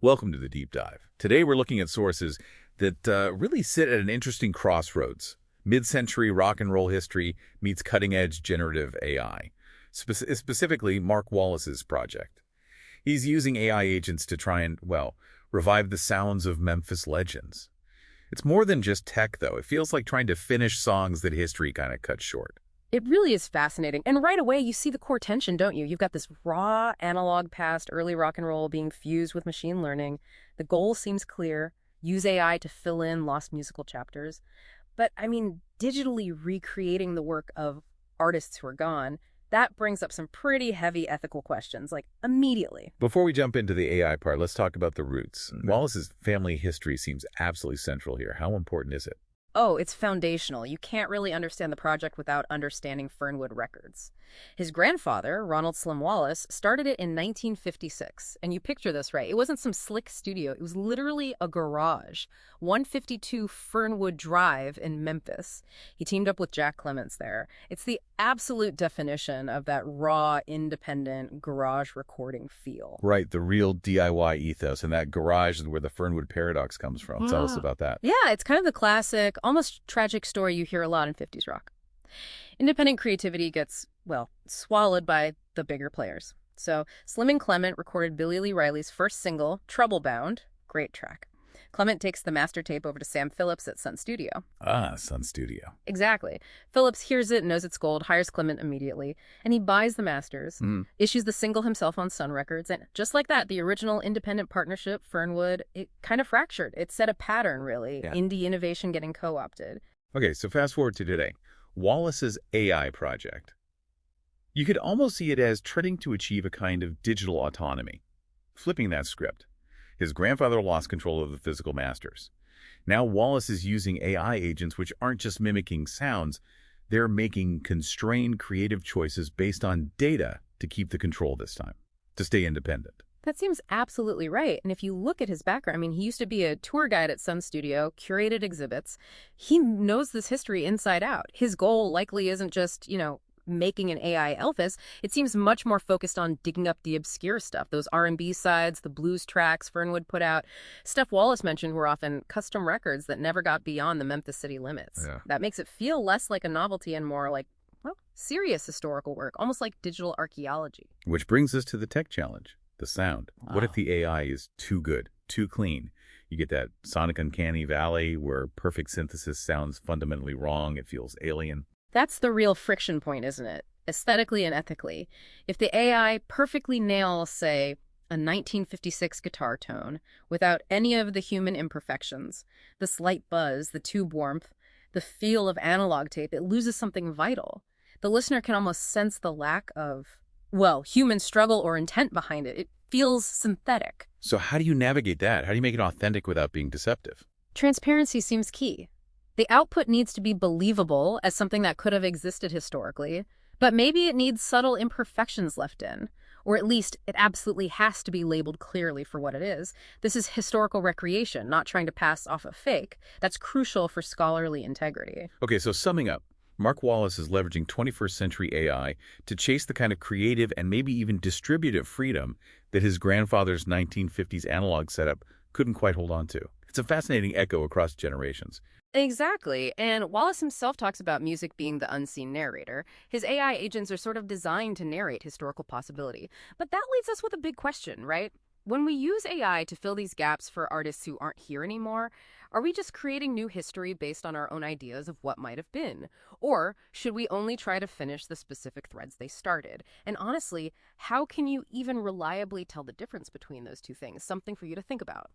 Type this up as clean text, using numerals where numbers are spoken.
Welcome to the Deep Dive. Today we're looking at sources that really sit at an interesting crossroads. Mid-century rock and roll history meets cutting-edge generative AI, specifically Mark Wallace's project. He's using AI agents to try and, well, revive the sounds of Memphis legends. It's more than just tech, though. It feels like trying to finish songs that history kind of cut short. It really is fascinating. And right away, you see the core tension, don't you? You've got this raw analog past early rock and roll being fused with machine learning. The goal seems clear. Use AI to fill in lost musical chapters. But, digitally recreating the work of artists who are gone, that brings up some pretty heavy ethical questions, like immediately. Before we jump into the AI part, let's talk about the roots. Wallace's family history seems absolutely central here. How important is it? Oh, it's foundational. You can't really understand the project without understanding Fernwood Records. His grandfather, Ronald Slim Wallace, started it in 1956. And you picture this, right? It wasn't some slick studio. It was literally a garage, 152 Fernwood Drive in Memphis. He teamed up with Jack Clements there. It's the absolute definition of that raw, independent garage recording feel. Right, the real DIY ethos, and that garage is where the Fernwood paradox comes from. Tell us about that. Yeah, it's kind of the classic, almost tragic story you hear a lot in 50s rock. Independent creativity gets, well, swallowed by the bigger players. So Slim and Clement recorded Billy Lee Riley's first single, Trouble Bound. Great track. Clement takes the master tape over to Sam Phillips at Sun Studio. Ah, Sun Studio. Exactly. Phillips hears it, knows it's gold, hires Clement immediately, and he buys the masters, issues the single himself on Sun Records, and just like that, the original independent partnership, Fernwood, it kind of fractured. It set a pattern, really. Yeah. Indie innovation getting co-opted. Okay, so fast forward to today. Wallace's AI project. You could almost see it as trying to achieve a kind of digital autonomy. Flipping that script. His grandfather lost control of the physical masters. Now Wallace is using AI agents which aren't just mimicking sounds, they're making constrained creative choices based on data to keep the control this time, to stay independent. That seems absolutely right. And if you look at his background, he used to be a tour guide at Sun Studio, curated exhibits. He knows this history inside out. His goal likely isn't just, making an AI Elvis. It seems much more focused on digging up the obscure stuff, those R&B sides, the blues tracks Fernwood put out. Stuff Wallace mentioned were often custom records that never got beyond the Memphis city limits. Yeah. That makes it feel less like a novelty and more like, well, serious historical work, almost like digital archaeology. Which brings us to the tech challenge, the sound. Wow. What if the AI is too good, too clean? You get that sonic uncanny valley where perfect synthesis sounds fundamentally wrong. It feels alien. That's the real friction point, isn't it? Aesthetically and ethically. If the AI perfectly nails, say, a 1956 guitar tone without any of the human imperfections, the slight buzz, the tube warmth, the feel of analog tape, it loses something vital. The listener can almost sense the lack of, well, human struggle or intent behind it. It feels synthetic. So how do you navigate that? How do you make it authentic without being deceptive? Transparency seems key. The output needs to be believable as something that could have existed historically, but maybe it needs subtle imperfections left in, or at least it absolutely has to be labeled clearly for what it is. This is historical recreation, not trying to pass off a fake. That's crucial for scholarly integrity. Okay, so summing up, Mark Wallace is leveraging 21st century AI to chase the kind of creative and maybe even distributive freedom that his grandfather's 1950s analog setup couldn't quite hold on to. It's a fascinating echo across generations. Exactly. And Wallace himself talks about music being the unseen narrator. His AI agents are sort of designed to narrate historical possibility. But that leaves us with a big question, right? When we use AI to fill these gaps for artists who aren't here anymore, are we just creating new history based on our own ideas of what might have been? Or should we only try to finish the specific threads they started? And honestly, how can you even reliably tell the difference between those two things? Something for you to think about.